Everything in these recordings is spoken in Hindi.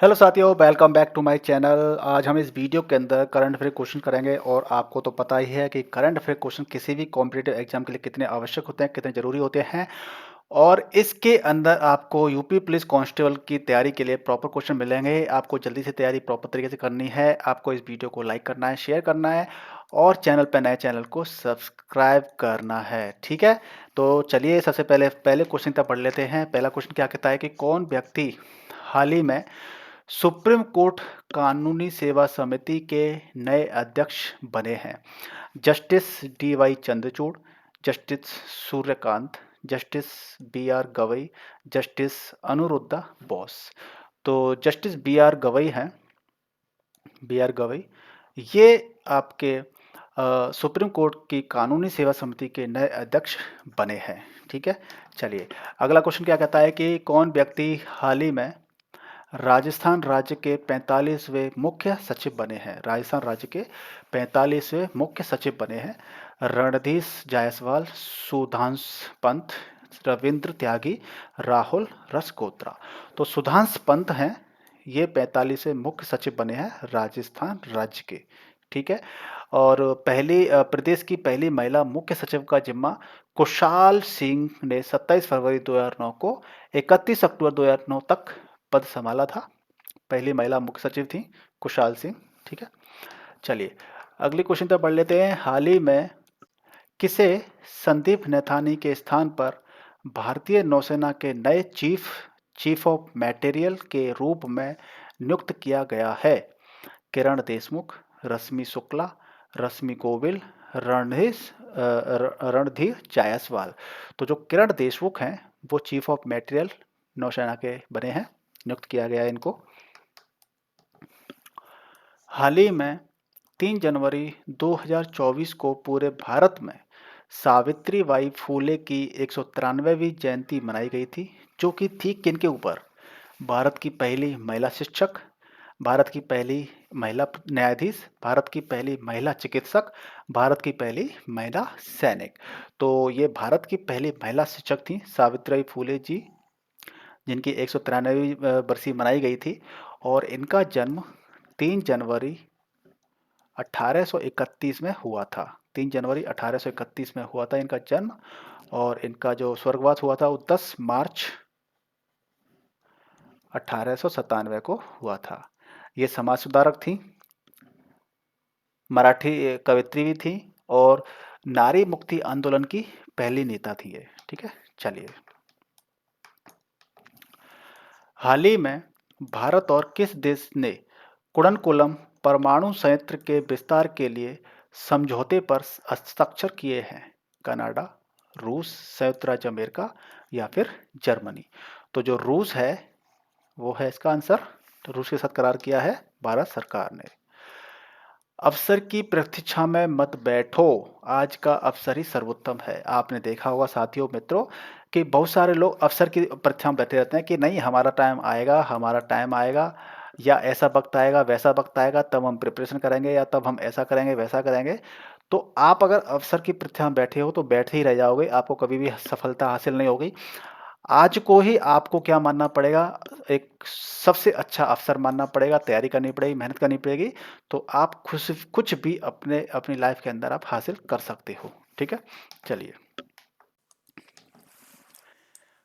हेलो साथियों, welcome back to my channel. आज हम इस वीडियो के अंदर करंट अफेयर क्वेश्चन करेंगे और आपको तो पता ही है कि करंट अफेयर क्वेश्चन किसी भी कॉम्पिटिटिव एग्जाम के लिए कितने आवश्यक होते हैं, कितने ज़रूरी होते हैं। और इसके अंदर आपको यूपी पुलिस कांस्टेबल की तैयारी के लिए प्रॉपर क्वेश्चन मिलेंगे। आपको जल्दी से तैयारी प्रॉपर तरीके से करनी है। आपको इस वीडियो को लाइक करना है, शेयर करना है और चैनल पर नए चैनल को सब्सक्राइब करना है। ठीक है, तो चलिए सबसे पहले पहले क्वेश्चन तक पढ़ लेते हैं। पहला क्वेश्चन क्या कहता है कि कौन व्यक्ति हाल ही में सुप्रीम कोर्ट कानूनी सेवा समिति के नए अध्यक्ष बने हैं? Justice D Y Chandrachud, justice Suryakant, justice B R Gavai, justice Aniruddha Bose. तो जस्टिस बी आर गवई हैं, बी आर गवई। ये आपके सुप्रीम कोर्ट की कानूनी सेवा समिति के नए अध्यक्ष बने हैं। ठीक है, चलिए अगला क्वेश्चन क्या कहता है कि कौन व्यक्ति हाल ही में राजस्थान राज्य के 45वें मुख्य सचिव बने हैं? राजस्थान राज्य के 45वें मुख्य सचिव बने हैं। रणधीर जायसवाल, सुधांश पंत, रविंद्र त्यागी, राहुल रसकोत्रा। तो सुधांश पंत हैं, ये 45वें मुख्य सचिव बने हैं राजस्थान राज्य के। ठीक है, और प्रदेश की पहली महिला मुख्य सचिव का जिम्मा कुशाल सिंह ने 27 फरवरी 2009 को 31 अक्टूबर 2009 तक पद संभाला था। पहली महिला मुख्य सचिव थी कुशाल सिंह। ठीक है, चलिए अगले क्वेश्चन पर बढ़ लेते हैं। हाल ही में किसे संदीप नैथानी के स्थान पर भारतीय नौसेना के नए चीफ ऑफ मटेरियल के रूप में नियुक्त किया गया है? किरण देशमुख, रश्मि शुक्ला, रश्मि गोविल, रणधीर जायसवाल। तो जो किरण देशमुख हैं वो चीफ ऑफ मटेरियल नौसेना के बने हैं, नियुक्त किया गया है इनको। हाल ही में 3 जनवरी 2024 को पूरे भारत में सावित्री बाई फूले की 193वीं जयंती मनाई गई थी, जो कि थी किनके ऊपर? भारत की पहली महिला शिक्षक, भारत की पहली महिला न्यायाधीश, भारत की पहली महिला चिकित्सक, भारत की पहली महिला सैनिक। तो ये भारत की पहली महिला शिक्षक थी सावित्रीबाई फूले जी, जिनकी 193वीं बरसी मनाई गई थी। और इनका जन्म 3 जनवरी 1831 में हुआ था। 3 जनवरी 1831 में हुआ था इनका जन्म। और इनका जो स्वर्गवास हुआ था वो 10 मार्च 1897 को हुआ था। ये समाज सुधारक थी, मराठी कवित्री भी थी और नारी मुक्ति आंदोलन की पहली नेता थी ये। ठीक है, चलिए हाल ही में भारत और किस देश ने कुडनकुलम परमाणु संयंत्र के विस्तार के लिए समझौते पर हस्ताक्षर किए हैं? कनाडा, रूस, संयुक्त राज्य अमेरिका या फिर जर्मनी। तो जो रूस है वो है इसका आंसर। तो रूस के साथ करार किया है भारत सरकार ने। अफसर की प्रतीक्षा में मत बैठो, आज का अफसर ही सर्वोत्तम है। आपने देखा होगा साथियों मित्रों कि बहुत सारे लोग अफसर की प्रतीक्षा में बैठे रहते हैं कि नहीं हमारा टाइम आएगा, हमारा टाइम आएगा, या ऐसा वक्त आएगा, वैसा वक्त आएगा, तब हम प्रिपरेशन करेंगे, या तब हम ऐसा करेंगे, वैसा करेंगे। तो आप अगर अफसर की प्रतीक्षा में बैठे हो तो बैठे ही रह जाओगे, आपको कभी भी सफलता हासिल नहीं होगी। आज को ही आपको क्या मानना पड़ेगा, एक सबसे अच्छा अवसर मानना पड़ेगा, तैयारी करनी पड़ेगी, मेहनत करनी पड़ेगी। तो आप खुश कुछ भी अपनी लाइफ के अंदर आप हासिल कर सकते हो। ठीक है, चलिए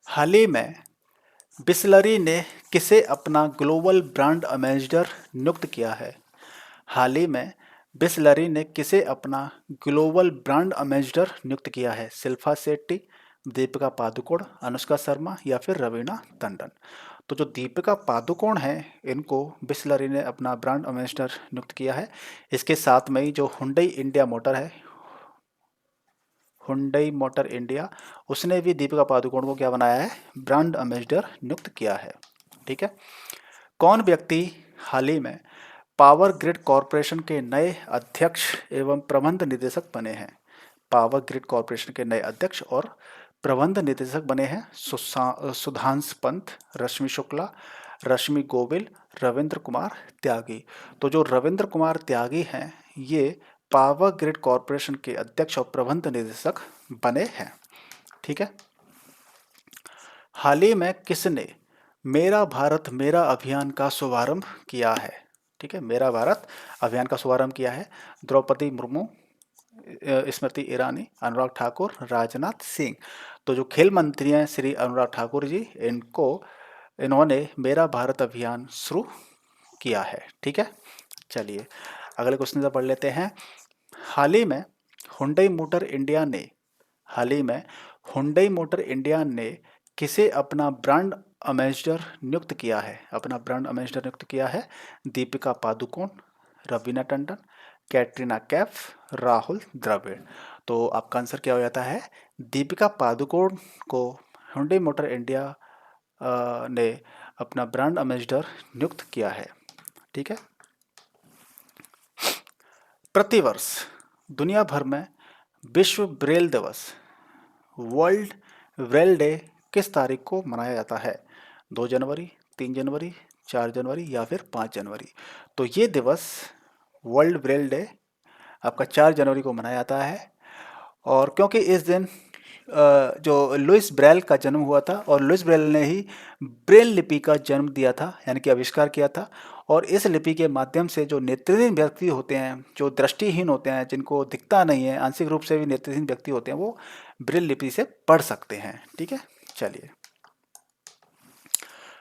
हाल ही में बिसलरी ने किसे अपना ग्लोबल ब्रांड एम्बेसडर नियुक्त किया है? हाल ही में बिसलरी ने किसे अपना ग्लोबल ब्रांड एम्बेसडर नियुक्त किया है? शिल्पा शेट्टी, दीपिका पादुकोण, अनुष्का शर्मा या फिर रवीना टंडन। तो जो दीपिका पादुकोण हैं इनको बिसलरी ने अपना ब्रांड एम्बेसडर नियुक्त किया है। इसके साथ में ही जो हुंडई इंडिया मोटर है, हुंडई मोटर इंडिया, उसने भी दीपिका पादुकोण को क्या बनाया है? ब्रांड एम्बेसडर नियुक्त किया है। ठीक है, कौन व्यक्ति हाल ही में पावर ग्रिड कॉरपोरेशन के नए अध्यक्ष एवं प्रबंध निदेशक बने हैं? पावर ग्रिड कॉरपोरेशन के नए अध्यक्ष और प्रबंध निदेशक बने हैं सुधांश पंत, रश्मि शुक्ला, रश्मि गोविल, रविंद्र कुमार त्यागी। तो जो रविंद्र कुमार त्यागी हैं ये पावर ग्रिड कॉरपोरेशन के अध्यक्ष और प्रबंध निदेशक बने हैं। ठीक है, हाल ही में किसने मेरा भारत मेरा अभियान का शुभारंभ किया है? ठीक है, मेरा भारत अभियान का शुभारंभ किया है द्रौपदी मुर्मू, स्मृति ईरानी, अनुराग ठाकुर, राजनाथ सिंह। तो जो खेल मंत्री हैं श्री अनुराग ठाकुर जी, इन्होंने मेरा भारत अभियान शुरू किया है। ठीक है, चलिए अगले क्वेश्चन से पढ़ लेते हैं। हाल ही में हुंडई मोटर इंडिया ने हाल ही में हुंडई मोटर इंडिया ने किसे अपना ब्रांड एम्बेसडर नियुक्त किया है? अपना ब्रांड एम्बेसडर नियुक्त किया है दीपिका पादुकोण, रवीना टंडन, कैटरीना कैफ, राहुल द्रविड़। तो आपका आंसर क्या हो जाता है? दीपिका पादुकोण को हुंडई मोटर इंडिया ने अपना ब्रांड एम्बेसडर नियुक्त किया है। ठीक है, प्रतिवर्ष दुनिया भर में विश्व ब्रेल दिवस, वर्ल्ड ब्रेल डे किस तारीख को मनाया जाता है? 2 जनवरी, 3 जनवरी, 4 जनवरी या फिर 5 जनवरी? तो ये दिवस वर्ल्ड ब्रेल डे आपका 4 जनवरी को मनाया जाता है। और क्योंकि इस दिन जो लुइस ब्रेल का जन्म हुआ था और लुइस ब्रेल ने ही ब्रेल लिपि का जन्म दिया था, यानी कि आविष्कार किया था। और इस लिपि के माध्यम से जो नेत्रहीन व्यक्ति होते हैं, जो दृष्टिहीन होते हैं, जिनको दिखता नहीं है, आंशिक रूप से भी नेत्रहीन व्यक्ति होते हैं, वो ब्रेल लिपि से पढ़ सकते हैं। ठीक है, चलिए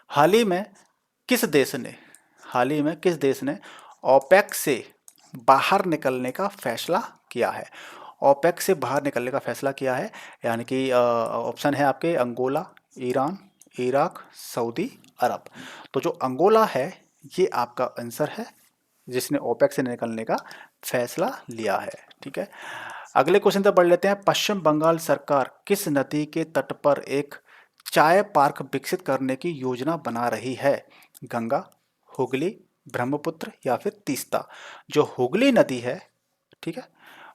हाल ही में किस देश ने हाल ही में किस देश ने ओपेक से बाहर निकलने का फैसला किया है? ओपेक से बाहर निकलने का फैसला किया है, यानी कि ऑप्शन है आपके अंगोला, ईरान, इराक, सऊदी अरब। तो जो अंगोला है ये आपका आंसर है, जिसने ओपेक से निकलने का फैसला लिया है। ठीक है, अगले क्वेश्चन तक बढ़ लेते हैं। पश्चिम बंगाल सरकार किस नदी के तट पर एक चाय पार्क विकसित करने की योजना बना रही है? गंगा, हुगली, ब्रह्मपुत्र या फिर तीस्ता? जो हुगली नदी है, ठीक है,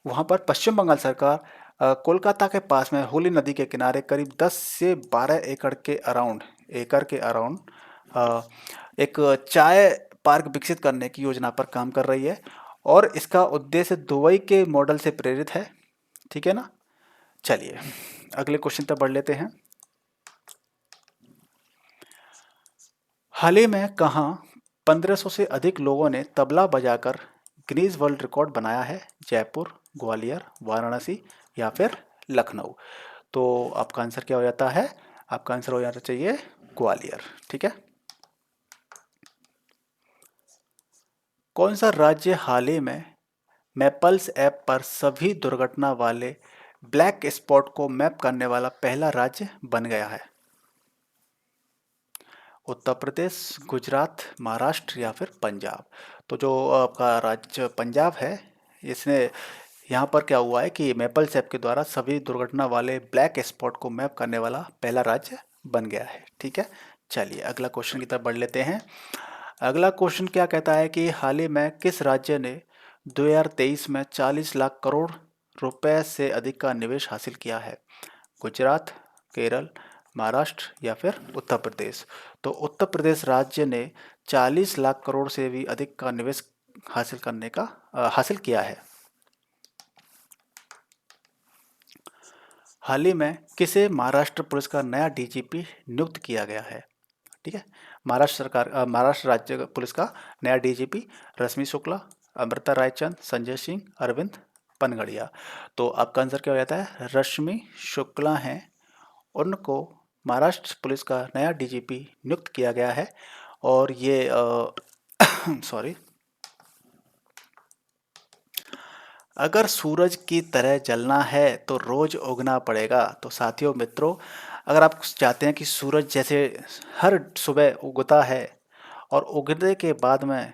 वहाँ पर पश्चिम बंगाल सरकार कोलकाता के पास में हुगली नदी के किनारे करीब 10 से 12 एकड़ के अराउंड एक चाय पार्क विकसित करने की योजना पर काम कर रही है। और इसका उद्देश्य दुबई के मॉडल से प्रेरित है। ठीक है ना, चलिए अगले क्वेश्चन तक बढ़ लेते हैं। हाल ही में कहाँ 1500 से अधिक लोगों ने तबला बजाकर गिनीज वर्ल्ड रिकॉर्ड बनाया है? जयपुर, ग्वालियर, वाराणसी या फिर लखनऊ? तो आपका आंसर क्या हो जाता है? आपका आंसर हो जाना चाहिए ग्वालियर। ठीक है, कौन सा राज्य हाल ही में मैपल्स ऐप पर सभी दुर्घटना वाले ब्लैक स्पॉट को मैप करने वाला पहला राज्य बन गया है? उत्तर प्रदेश, गुजरात, महाराष्ट्र या फिर पंजाब? तो जो आपका राज्य पंजाब है, इसने यहाँ पर क्या हुआ है कि मैपल्स ऐप के द्वारा सभी दुर्घटना वाले ब्लैक स्पॉट को मैप करने वाला पहला राज्य बन गया है। ठीक है, चलिए अगला क्वेश्चन की तरफ बढ़ लेते हैं। अगला क्वेश्चन क्या कहता है कि हाल ही में किस राज्य ने 2023 में 40 लाख करोड़ रुपए से अधिक का निवेश हासिल किया है? गुजरात, केरल, महाराष्ट्र या फिर उत्तर प्रदेश? तो उत्तर प्रदेश राज्य ने 40 लाख करोड़ से भी अधिक का निवेश हासिल किया है। हाल ही में किसे महाराष्ट्र पुलिस का नया डीजीपी नियुक्त किया गया है? ठीक है, महाराष्ट्र राज्य पुलिस का नया डीजीपी रश्मि शुक्ला, अमृता रायचंद, संजय सिंह, अरविंद पनगड़िया? तो आपका आंसर क्या हो जाता है? रश्मि शुक्ला हैं, उनको महाराष्ट्र पुलिस का नया डीजीपी नियुक्त किया गया है। और ये सॉरी, अगर सूरज की तरह जलना है तो रोज उगना पड़ेगा। तो साथियों मित्रों, अगर आप चाहते हैं कि सूरज जैसे हर सुबह उगता है और उगने के बाद में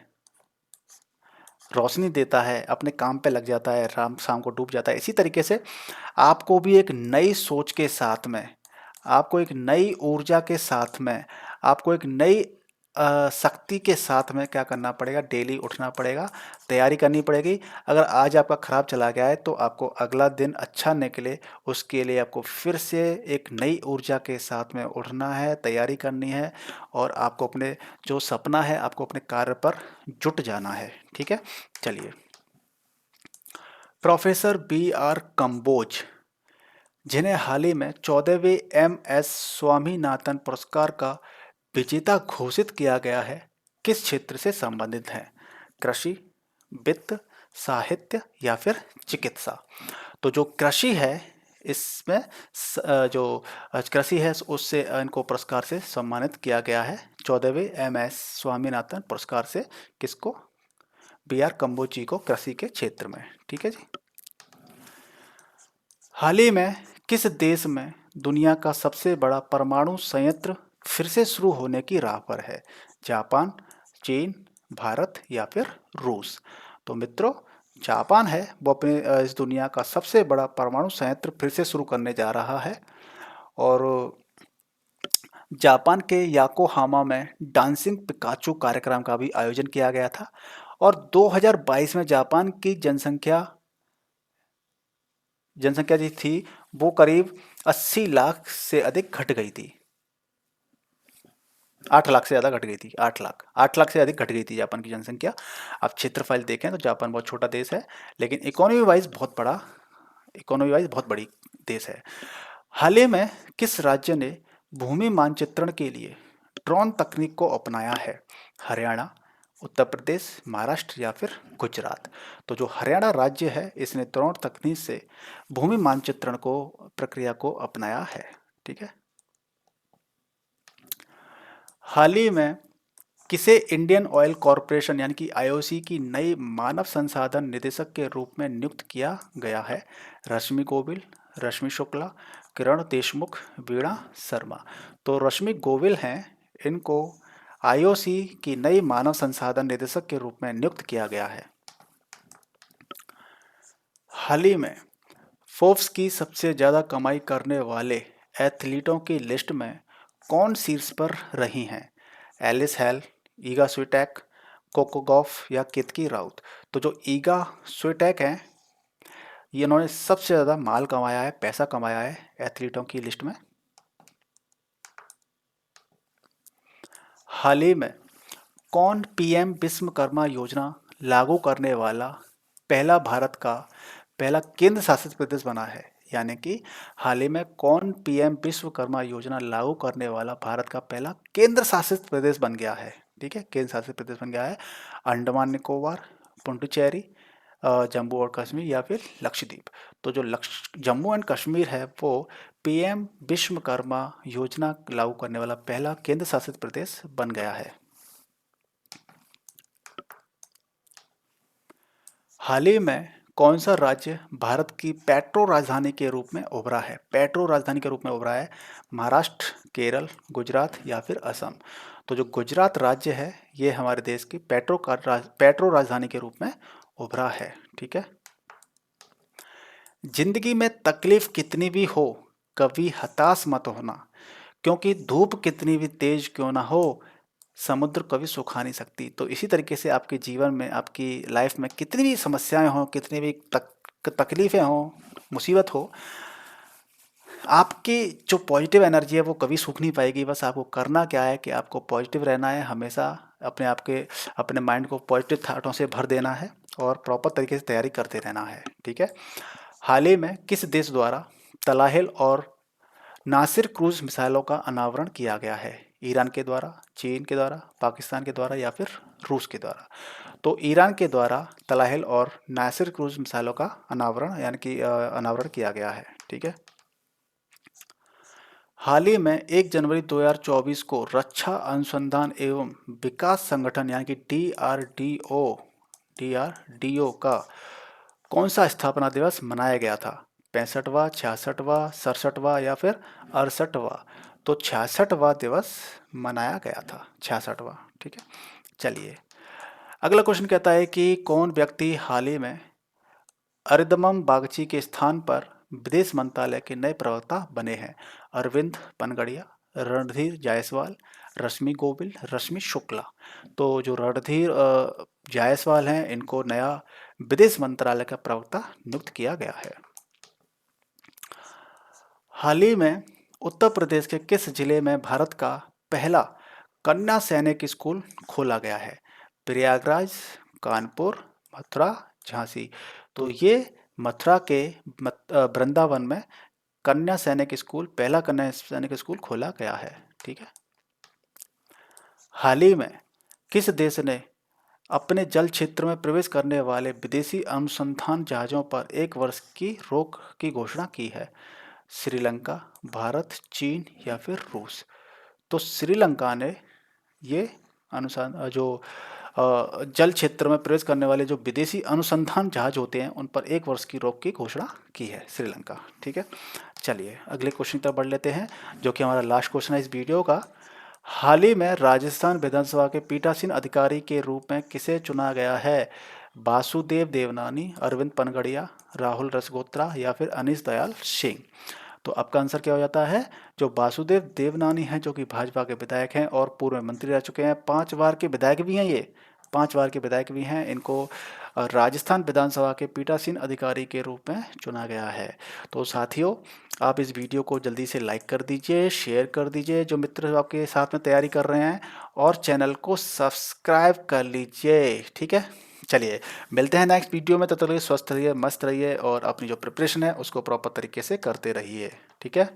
रोशनी देता है, अपने काम पे लग जाता है, शाम को डूब जाता है, इसी तरीके से आपको भी एक नई सोच के साथ में, आपको एक नई ऊर्जा के साथ में, आपको एक नई शक्ति के साथ में क्या करना पड़ेगा? डेली उठना पड़ेगा, तैयारी करनी पड़ेगी। अगर आज आपका खराब चला गया है तो आपको अगला दिन अच्छा निकले, उसके लिए आपको फिर से एक नई ऊर्जा के साथ में उठना है, तैयारी करनी है और आपको अपने जो सपना है, आपको अपने कार्य पर जुट जाना है। ठीक है, चलिए प्रोफेसर बी आर कंबोज, जिन्हें हाल ही में 14वें MS स्वामीनाथन पुरस्कार का विजेता घोषित किया गया है किस क्षेत्र से संबंधित है? कृषि, वित्त, साहित्य या फिर चिकित्सा? तो जो कृषि है इसमें जो कृषि है उससे इनको पुरस्कार से सम्मानित किया गया है 14वें MS स्वामीनाथन पुरस्कार से। किसको? BR कम्बोजी को कृषि के क्षेत्र में। ठीक है जी। हाल ही में किस देश में दुनिया का सबसे बड़ा परमाणु संयंत्र फिर से शुरू होने की राह पर है? जापान, चीन, भारत या फिर रूस? तो मित्रों, जापान है वो अपने इस दुनिया का सबसे बड़ा परमाणु संयंत्र फिर से शुरू करने जा रहा है। और जापान के याकोहामा में डांसिंग पिकाचू कार्यक्रम का भी आयोजन किया गया था। और 2022 में जापान की जनसंख्या जो थी वो करीब 80 लाख से अधिक घट गई थी। 8 लाख से ज़्यादा घट गई थी। 8 लाख से अधिक घट गई थी जापान की जनसंख्या। आप क्षेत्रफल देखें तो जापान बहुत छोटा देश है, लेकिन इकोनॉमी वाइज बहुत बड़ी देश है। हाल ही में किस राज्य ने भूमि मानचित्रण के लिए ड्रोन तकनीक को अपनाया है? हरियाणा, उत्तर प्रदेश, महाराष्ट्र या फिर गुजरात? तो जो हरियाणा राज्य है इसने ड्रोन तकनीक से भूमि मानचित्रण को प्रक्रिया को अपनाया है। ठीक है। हाल ही में किसे इंडियन ऑयल कॉरपोरेशन यानी कि IOC की नई मानव संसाधन निदेशक के रूप में नियुक्त किया गया है? रश्मि गोविल, रश्मि शुक्ला, किरण देशमुख, वीणा शर्मा? तो रश्मि गोविल हैं, इनको IOC की नई मानव संसाधन निदेशक के रूप में नियुक्त किया गया है। हाल ही में फोर्ब्स की सबसे ज़्यादा कमाई करने वाले एथलीटों की लिस्ट में कौन शीर्ष पर रही हैं? Alice Hale, Iga Swiatek, Coco Gauff या केतकी राउत? तो जो ईगा स्विटेक हैं ये इन्होंने सबसे ज़्यादा माल कमाया है, पैसा कमाया है एथलीटों की लिस्ट में। हाल ही में कौन PM विश्वकर्मा योजना लागू करने वाला पहला केंद्र शासित प्रदेश बना है? यानी कि हाल ही में कौन PM विश्वकर्मा योजना लागू करने वाला भारत का पहला केंद्र शासित प्रदेश बन गया है? ठीक है, केंद्र शासित प्रदेश बन गया है। अंडमान निकोबार, पुडुचेरी, जम्मू और कश्मीर या फिर लक्षद्वीप? तो जो जम्मू एंड कश्मीर है वो PM विश्वकर्मा योजना लागू करने वाला पहला केंद्र शासित प्रदेश बन गया है। हाल ही में कौन सा राज्य भारत की पेट्रो राजधानी के रूप में उभरा है? पेट्रो राजधानी के रूप में उभरा है। महाराष्ट्र, केरल, गुजरात या फिर असम? तो जो गुजरात राज्य है ये हमारे देश की पेट्रो राजधानी के रूप में उभरा है। ठीक है। जिंदगी में तकलीफ कितनी भी हो कभी हताश मत होना, क्योंकि धूप कितनी भी तेज क्यों ना हो समुद्र कभी सुखा नहीं सकती। तो इसी तरीके से आपके जीवन में, आपकी लाइफ में कितनी भी समस्याएं हों, कितनी भी तकलीफ़ें हों, मुसीबत हो, आपकी जो पॉजिटिव एनर्जी है वो कभी सूख नहीं पाएगी। बस आपको करना क्या है कि आपको पॉजिटिव रहना है, हमेशा अपने माइंड को पॉजिटिव थाटों से भर देना है और प्रॉपर तरीके से तैयारी करते रहना है। ठीक है। हाल ही में किस देश द्वारा तलाहिल और नासिर क्रूज मिसाइलों का अनावरण किया गया है? ईरान के द्वारा, चीन के द्वारा, पाकिस्तान के द्वारा या फिर रूस के द्वारा? तो ईरान के द्वारा तलाहिल और नासिर क्रूज मिसाइलों का अनावरण यानी कि अनावरण किया गया है। ठीक है। हाल ही में 1 जनवरी 2024 को रक्षा अनुसंधान एवं विकास संगठन यानी कि DRDO का कौन सा स्थापना दिवस मनाया गया था? 65वां, 66वां, 67वां या फिर 68वां? तो 66वां दिवस मनाया गया था, 66वां। ठीक है। चलिए, अगला क्वेश्चन कहता है कि कौन व्यक्ति हाल ही में अरिदमम बागची के स्थान पर विदेश मंत्रालय के नए प्रवक्ता बने हैं? अरविंद पनगड़िया, रणधीर जायसवाल, रश्मि गोविल, रश्मि शुक्ला? तो जो रणधीर जायसवाल हैं इनको नया विदेश मंत्रालय का प्रवक्ता नियुक्त किया गया है। हाल ही में उत्तर प्रदेश के किस जिले में भारत का पहला कन्या सैनिक स्कूल खोला गया है? प्रयागराज, कानपुर, मथुरा, झांसी? तो ये मथुरा के वृंदावन में पहला कन्या सैनिक स्कूल खोला गया है। ठीक है। हाल ही में किस देश ने अपने जल क्षेत्र में प्रवेश करने वाले विदेशी अनुसंधान जहाज़ों पर 1 वर्ष की रोक की घोषणा की है? श्रीलंका, भारत, चीन या फिर रूस? तो श्रीलंका ने ये जो जल क्षेत्र में प्रवेश करने वाले जो विदेशी अनुसंधान जहाज होते हैं उन पर 1 वर्ष की रोक की घोषणा की है, श्रीलंका। ठीक है, चलिए अगले क्वेश्चन की तरफ बढ़ लेते हैं, जो कि हमारा लास्ट क्वेश्चन है इस वीडियो का। हाल ही में राजस्थान विधानसभा के पीठासीन अधिकारी के रूप में किसे चुना गया है? वासुदेव देवनानी, अरविंद पनगड़िया, राहुल रसगोत्रा या फिर अनीश दयाल सिंह? तो आपका आंसर क्या हो जाता है? जो वासुदेव देवनानी हैं, जो कि भाजपा के विधायक हैं और पूर्व मंत्री रह चुके हैं, 5 बार के विधायक भी हैं ये, 5 बार के विधायक भी हैं। इनको राजस्थान विधानसभा के पीठासीन अधिकारी के रूप में चुना गया है। तो साथियों, आप इस वीडियो को जल्दी से लाइक कर दीजिए, शेयर कर दीजिए जो मित्र आपके साथ में तैयारी कर रहे हैं, और चैनल को सब्सक्राइब कर लीजिए। ठीक है, चलिए मिलते हैं नेक्स्ट वीडियो में। तब तक के लिए स्वस्थ रहिए, मस्त रहिए और अपनी जो प्रिपरेशन है उसको प्रॉपर तरीके से करते रहिए। ठीक है।